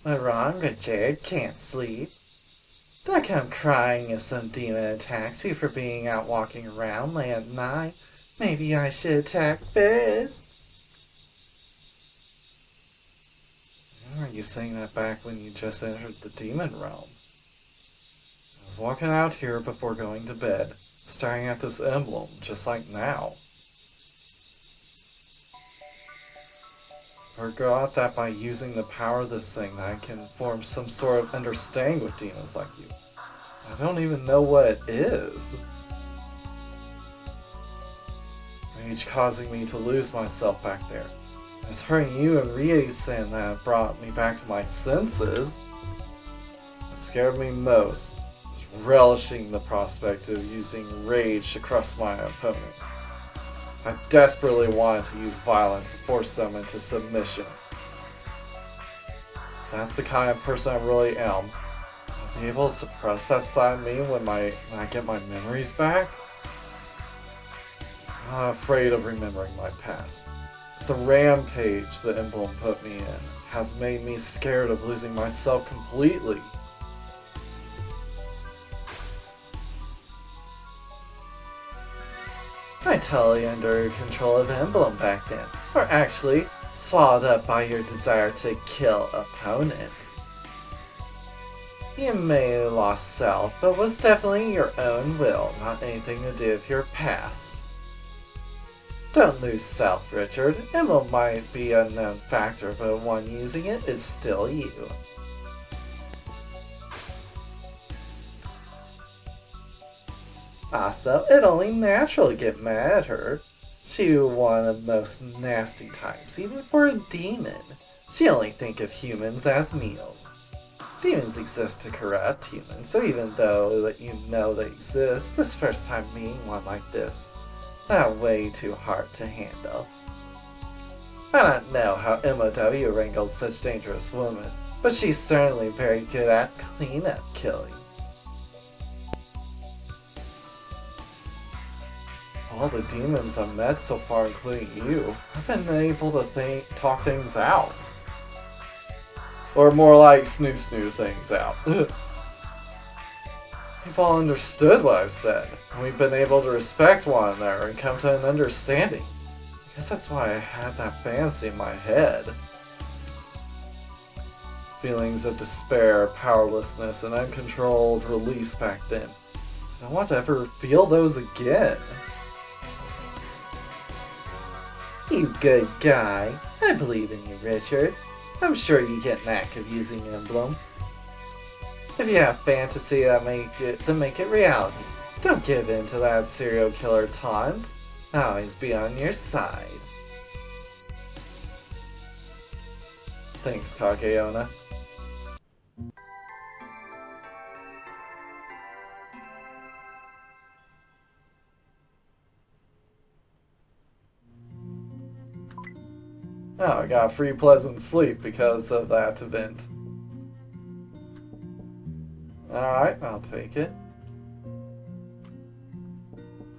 What's wrong, Richard? Can't sleep? Don't come crying if some demon attacks you for being out walking around late at night. Maybe I should attack first. Why were you saying that back when you just entered the demon realm? I was walking out here before going to bed, staring at this emblem, just like now. I forgot that by using the power of this thing that I can form some sort of understanding with demons like you. I don't even know what it is. Rage causing me to lose myself back there. It's hurting you and Rie-san that brought me back to my senses. What scared me most was relishing the prospect of using rage to crush my opponents. I desperately wanted to use violence to force them into submission. That's the kind of person I really am. I'll be able to suppress that side of me when I get my memories back. I'm afraid of remembering my past. The rampage the emblem put me in has made me scared of losing myself completely. I totally under control of emblem back then, or actually swallowed up by your desire to kill opponents. You may have lost self, but was definitely your own will, not anything to do with your past. Don't lose self, Richard. Emblem might be an unknown factor, but one using it is still you. Also, it only natural to get mad at her. She one of the most nasty types, even for a demon. She only think of humans as meals. Demons exist to corrupt humans, so even though that you know they exist, this first time meeting one like this, not way too hard to handle. I don't know how MOW wrangles such dangerous women, but she's certainly very good at cleanup killing. All the demons I've met so far, including you, I've been able to talk things out. Or more like snoo things out. They've all understood what I've said, and we've been able to respect one another and come to an understanding. I guess that's why I had that fantasy in my head. Feelings of despair, powerlessness, and uncontrolled release back then. I don't want to ever feel those again. You good guy. I believe in you, Richard. I'm sure you get knack of using emblem. If you have fantasy that make it reality, don't give in to that serial killer taunts. I'll always be on your side. Thanks, Kageona. Oh, I got free pleasant sleep because of that event. Alright, I'll take it.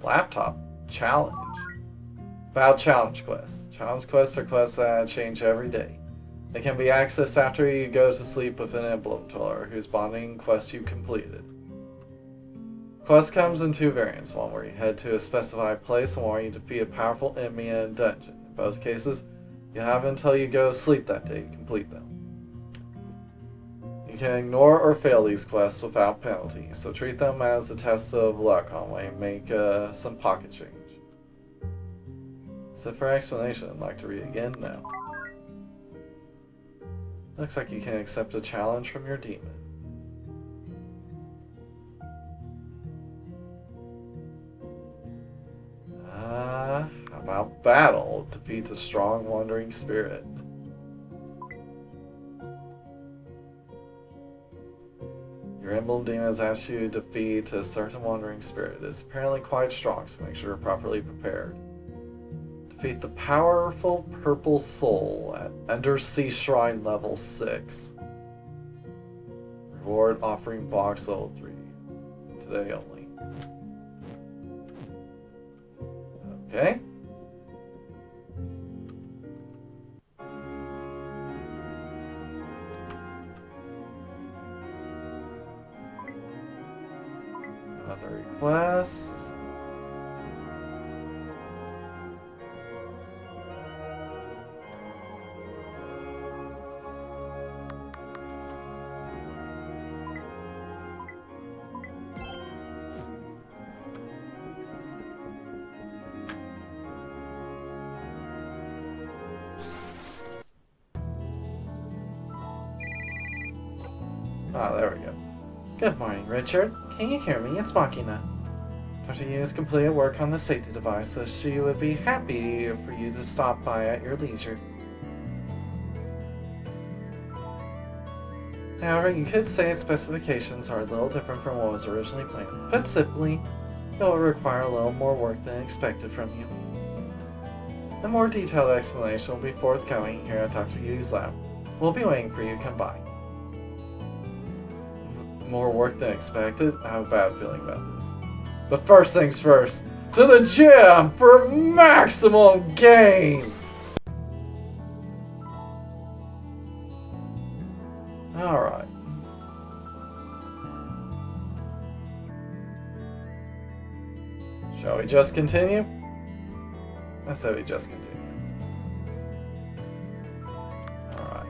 Laptop. Challenge. About challenge quests. Challenge quests are quests that change every day. They can be accessed after you go to sleep with an emblem dweller whose bonding quest you completed. Quest comes in two variants, one where you head to a specified place and one where you defeat a powerful enemy in a dungeon. In both cases, you have until you go to sleep that day to complete them. You can ignore or fail these quests without penalty, so treat them as a test of luck on when you make some pocket change. So for explanation, I'd like to read again now. Looks like you can accept a challenge from your demon. How about battle? Defeats a strong wandering spirit. Your emblem demon has asked you to defeat a certain wandering spirit. It's apparently quite strong, so make sure you're properly prepared. Defeat the powerful purple soul at Undersea Shrine level 6. Reward offering box level 3. Today only. Okay. the requests. Ah, there we go. Good morning, Richard. Can you hear me? It's Machina. Dr. Yu has completed work on the safety device, so she would be happy for you to stop by at your leisure. However, you could say its specifications are a little different from what was originally planned. Put simply, it will require a little more work than expected from you. A more detailed explanation will be forthcoming here at Dr. Yu's lab. We'll be waiting for you to come by. More work than expected? I have a bad feeling about this. But first things first, to the gym for maximum gain! Alright. Shall we just continue? I said we just continue. Alright.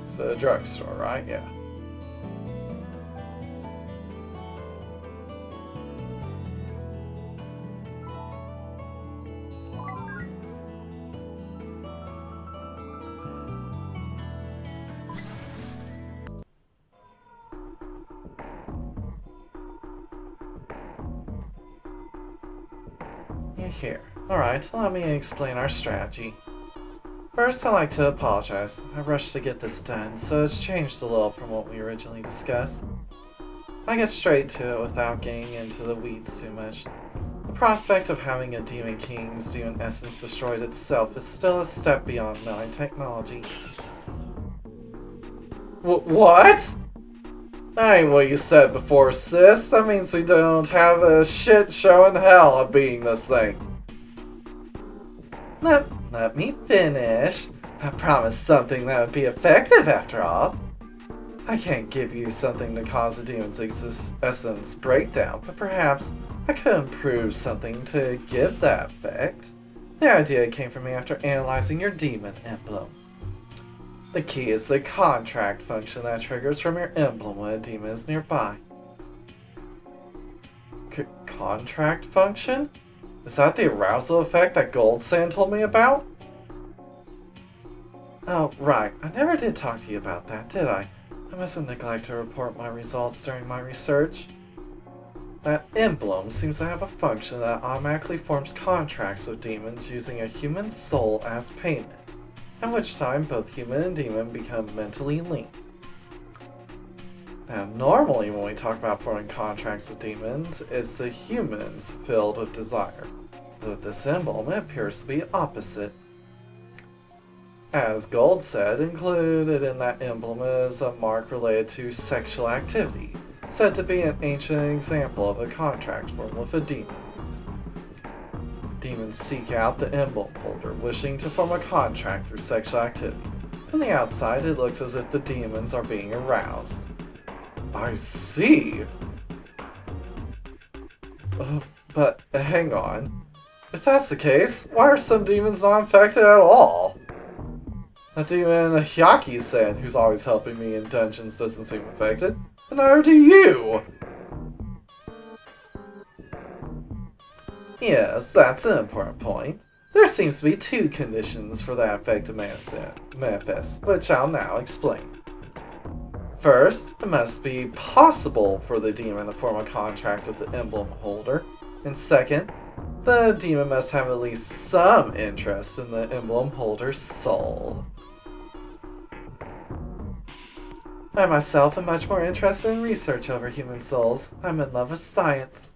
It's a drugstore, right? Yeah. You're here. Alright, let me explain our strategy. First, I'd like to apologize. I rushed to get this done, so it's changed a little from what we originally discussed. I get straight to it without getting into the weeds too much. The prospect of having a Demon King's demon essence destroyed itself is still a step beyond my technology. What? That ain't what you said before, sis. That means we don't have a shit show in hell of beating this thing. Let me finish. I promised something that would be effective after all. I can't give you something to cause the demon's essence breakdown, but perhaps I could improve something to give that effect. The idea came from me after analyzing your demon emblem. The key is the contract function that triggers from your emblem when a demon is nearby. Contract function? Is that the arousal effect that Gold Sand told me about? Oh, right. I never did talk to you about that, did I? I mustn't neglect to report my results during my research. That emblem seems to have a function that automatically forms contracts with demons using a human soul as payment, at which time both human and demon become mentally linked. Now, normally when we talk about forming contracts with demons, it's the humans filled with desire. But with this emblem, it appears to be opposite. As Gold said, included in that emblem is a mark related to sexual activity, said to be an ancient example of a contract formed with a demon. Demons seek out the emblem holder, wishing to form a contract through sexual activity. From the outside, it looks as if the demons are being aroused. I see. But hang on. If that's the case, why are some demons not infected at all? That demon Hyaki-san, who's always helping me in dungeons, doesn't seem affected. And neither do you! Yes, that's an important point. There seems to be two conditions for that effect to manifest, which I'll now explain. First, it must be possible for the demon to form a contract with the emblem holder. And second, the demon must have at least some interest in the emblem holder's soul. I myself am much more interested in research over human souls. I'm in love with science.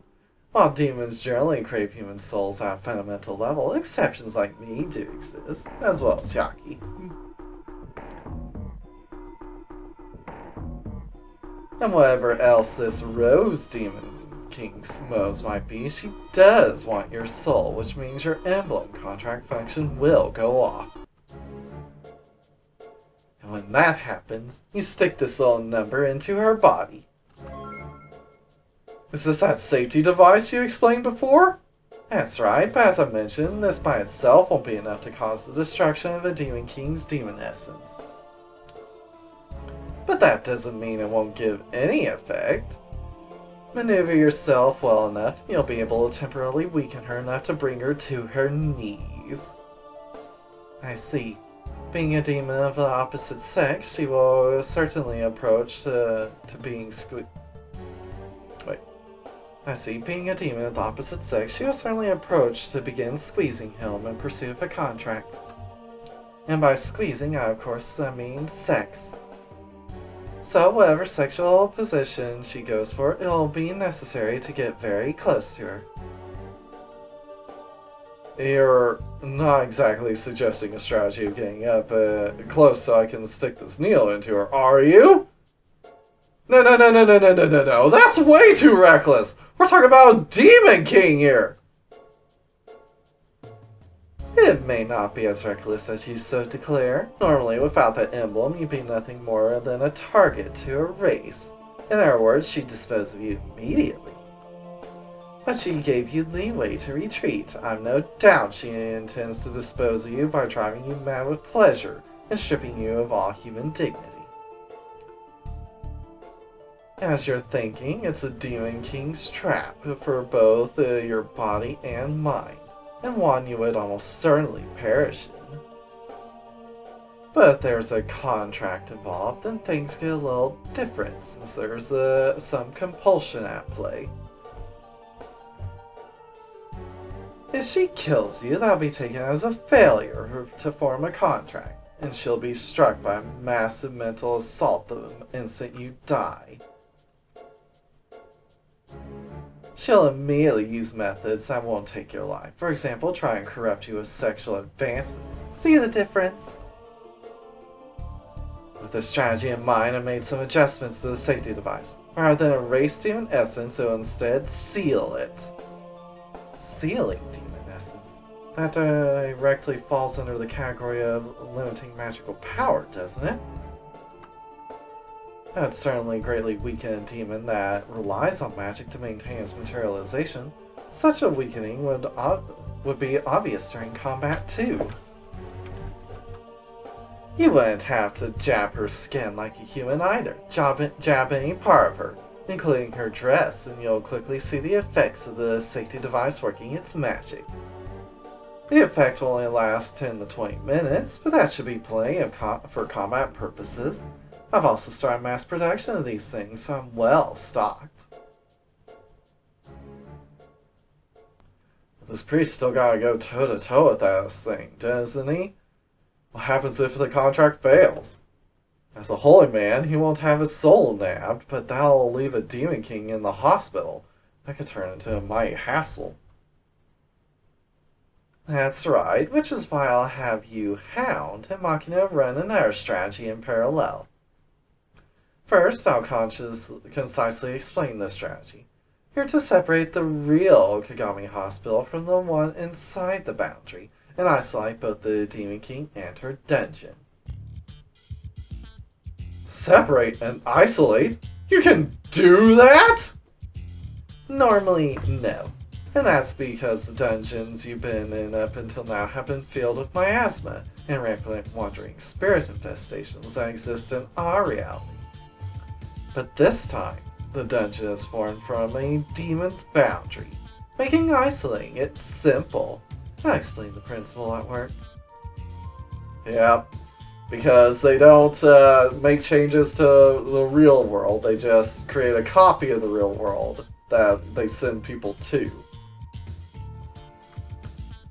While demons generally crave human souls at a fundamental level, exceptions like me do exist, as well as Hyaki. And whatever else this Rose Demon King's motives might be, she does want your soul, which means your emblem contract function will go off. And When that happens, you stick this little number into her body. Is this that safety device you explained before? That's right, but as I mentioned, this by itself won't be enough to cause the destruction of a Demon King's demon essence. But that doesn't mean it won't give any effect. Maneuver yourself well enough, and you'll be able to temporarily weaken her enough to bring her to her knees. I see. Being a demon of the opposite sex, she will certainly approach to being I see. Being a demon of the opposite sex, she will certainly approach to begin squeezing him in pursuit of a contract. And by squeezing, I of course mean sex. So whatever sexual position she goes for, it'll be necessary to get very close to her. You're not exactly suggesting a strategy of getting up close so I can stick this needle into her, are you? No, that's way too reckless! We're talking about Demon King here! It may not be as reckless as you so declare. Normally, without that emblem, you'd be nothing more than a target to erase. In other words, she'd dispose of you immediately. But she gave you leeway to retreat. I've no doubt she intends to dispose of you by driving you mad with pleasure and stripping you of all human dignity. As you're thinking, it's a Demon King's trap for both your body and mind, and one you would almost certainly perish in. But if there's a contract involved, then things get a little different since there's some compulsion at play. If she kills you, that'll be taken as a failure to form a contract, and she'll be struck by a massive mental assault the instant you die. She'll immediately use methods that won't take your life. For example, try and corrupt you with sexual advances. See the difference? With this strategy in mind, I made some adjustments to the safety device. Rather than erase demon essence, it will instead seal it. Sealing demon essence? That directly falls under the category of limiting magical power, doesn't it? That'd certainly greatly weaken a demon that relies on magic to maintain its materialization. Such a weakening would be obvious during combat too. You wouldn't have to jab her skin like a human either. Jab any part of her, including her dress, and you'll quickly see the effects of the safety device working its magic. The effect will only last 10 to 20 minutes, but that should be plenty for combat purposes. I've also started mass production of these things, so I'm well stocked. But this priest still gotta go toe to toe with that thing, doesn't he? What happens if the contract fails? As a holy man, he won't have his soul nabbed, but that'll leave a Demon King in the hospital. That could turn into a mighty hassle. That's right, which is why I'll have you, Hound, and Machina run another strategy in parallel. First, I'll concisely explain the strategy. You're to separate the real Kagami Hospital from the one inside the boundary, and isolate both the Demon King and her dungeon. Separate and isolate? You can do that? Normally, no. And that's because the dungeons you've been in up until now have been filled with miasma and rampant wandering spirit infestations that exist in our reality. But this time, the dungeon is formed from a demon's boundary, making isolating it simple. I'll explain the principle at work. Yeah, because they don't make changes to the real world, they just create a copy of the real world that they send people to.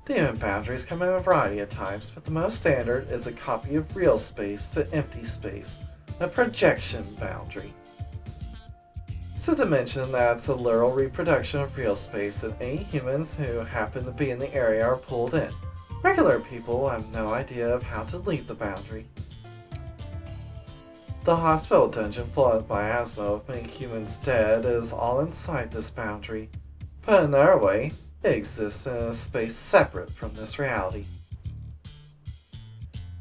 Demon boundaries come in a variety of types, but the most standard is a copy of real space to empty space, a projection boundary. It's a dimension that's a literal reproduction of real space, and any humans who happen to be in the area are pulled in. Regular people have no idea of how to leave the boundary. The hospital dungeon full of miasma with many humans dead is all inside this boundary. Put another way, it exists in a space separate from this reality.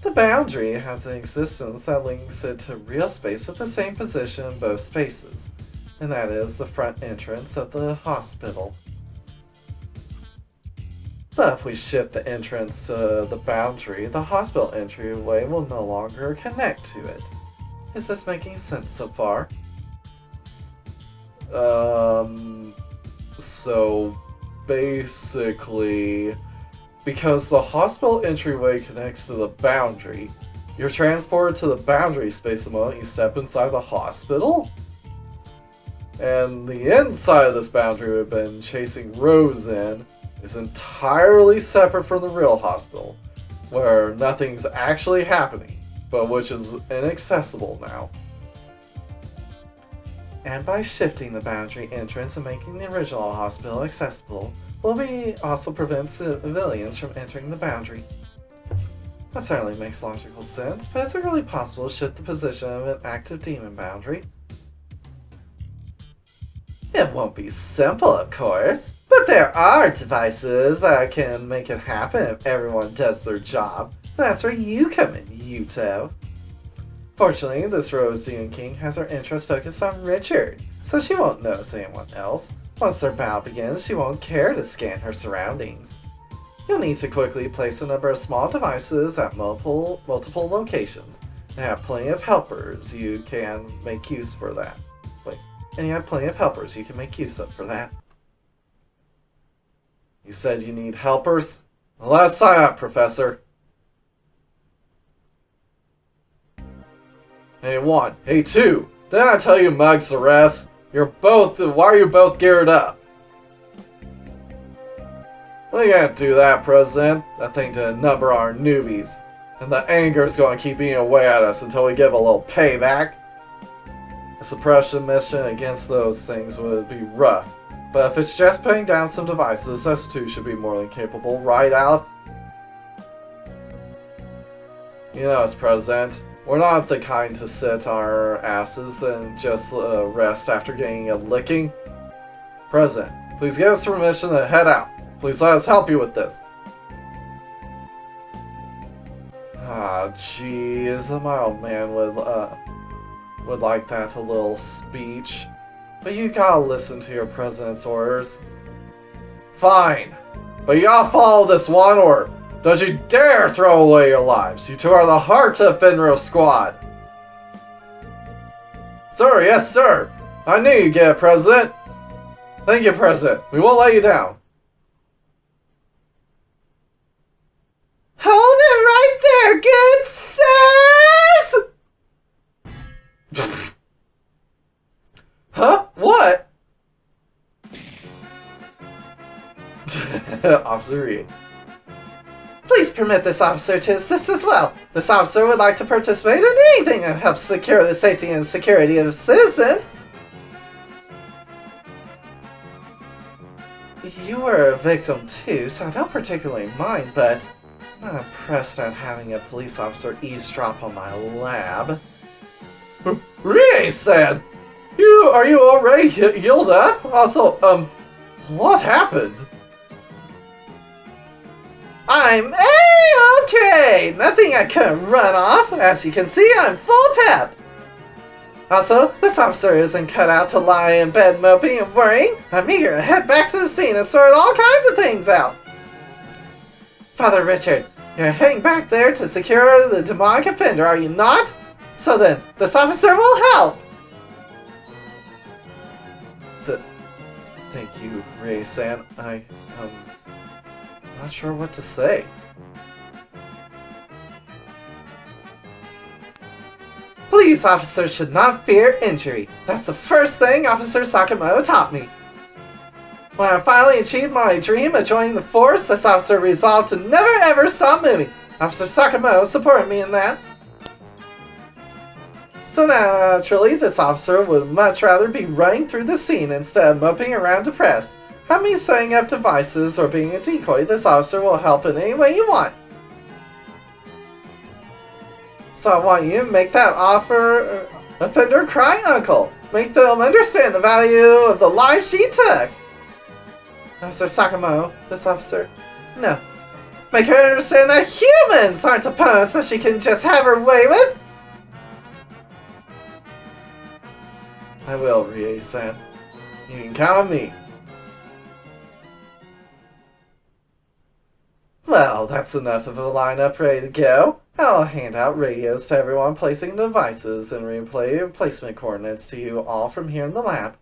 The boundary has an existence that links it to real space with the same position in both spaces, and that is the front entrance of the hospital. But if we shift the entrance to the boundary, the hospital entryway will no longer connect to it. Is this making sense so far? So basically, because the hospital entryway connects to the boundary, you're transported to the boundary space the moment you step inside the hospital? And the inside of this boundary we've been chasing Rose in is entirely separate from the real hospital, where nothing's actually happening, but which is inaccessible now. And by shifting the boundary entrance and making the original hospital accessible, will we also prevent civilians from entering the boundary? That certainly makes logical sense, but is it really possible to shift the position of an active demon boundary? It won't be simple, of course, but there are devices that can make it happen if everyone does their job. That's where you come in, Yuto. Fortunately, this Rose Demon King has her interest focused on Richard, so she won't notice anyone else. Once their battle begins, she won't care to scan her surroundings. You'll need to quickly place a number of small devices at multiple locations, and have plenty of helpers you can make use for that. And you have plenty of helpers you can make use of for that. You said you need helpers? Well, let's sign up, Professor. Hey, 1. Hey, 2. Didn't I tell you mugs the rest? Why are you both geared up? We can't do that, President. That thing didn't number our newbies. And the anger's gonna keep eating away at us until we give a little payback. A suppression mission against those things would be rough. But if it's just putting down some devices, us two should be more than capable, right, Alf? You know us, President. We're not the kind to sit on our asses and just rest after getting a licking. President, please give us permission to head out. Please let us help you with this. Ah, jeez, my old man would like that a little speech. But you gotta listen to your president's orders. Fine, but you gotta follow this one, or don't you dare throw away your lives. You two are the heart of Finro Squad. Sir, yes, sir. I knew you'd get it, President. Thank you, President. We won't let you down. Hold it right there, good sirs! Huh? What? Officer Reed. Please permit this officer to assist as well. This officer would like to participate in anything that helps secure the safety and security of citizens. You were a victim too, so I don't particularly mind, but I'm not impressed at having a police officer eavesdrop on my lab. Rie-san! Are you already healed up? Also, what happened? I'm A-okay! Nothing I couldn't run off. As you can see, I'm full pep. Also, this officer isn't cut out to lie in bed moping and worrying. I'm eager to head back to the scene and sort all kinds of things out. Father Richard, you're heading back there to secure the demonic offender, are you not? So then, this officer will help. Thank you, Rie-san. I'm not sure what to say. Police officers should not fear injury. That's the first thing Officer Sakamoto taught me. When I finally achieved my dream of joining the force, this officer resolved to never ever stop moving. Officer Sakamoto supported me in that. So naturally, this officer would much rather be running through the scene instead of moping around depressed. Have me setting up devices or being a decoy, this officer will help in any way you want. So I want you to make that offender cry uncle. Make them understand the value of the life she took. Officer Sakamoto, this officer, no. Make her understand that humans aren't opponents that she can just have her way with! I will, Rie-san. You can count on me. Well, that's enough of a lineup ready to go. I'll hand out radios to everyone placing devices and replay replacement coordinates to you all from here in the lab.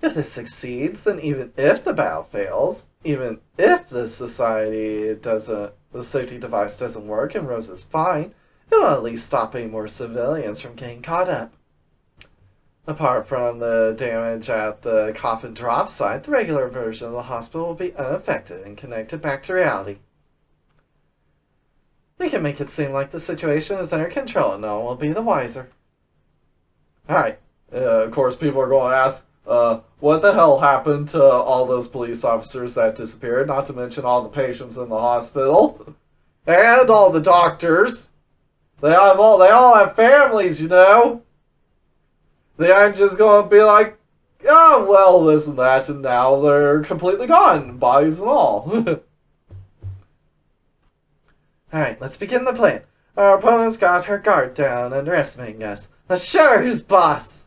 If this succeeds, then even if the battle fails, even if the safety device doesn't work and Rose is fine, it will at least stop any more civilians from getting caught up. Apart from the damage at the coffin drop site, the regular version of the hospital will be unaffected and connected back to reality. We can make it seem like the situation is under control and no one will be the wiser. Alright, of course people are going to ask, what the hell happened to all those police officers that disappeared, not to mention all the patients in the hospital, and all the doctors. They all have families, you know. They aren't just going to be like, oh, well, this and that, and now they're completely gone, bodies and all. Alright, let's begin the plan. Our opponent's got her guard down, underestimating us. Let's show her who's boss!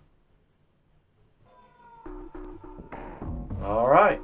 Alright.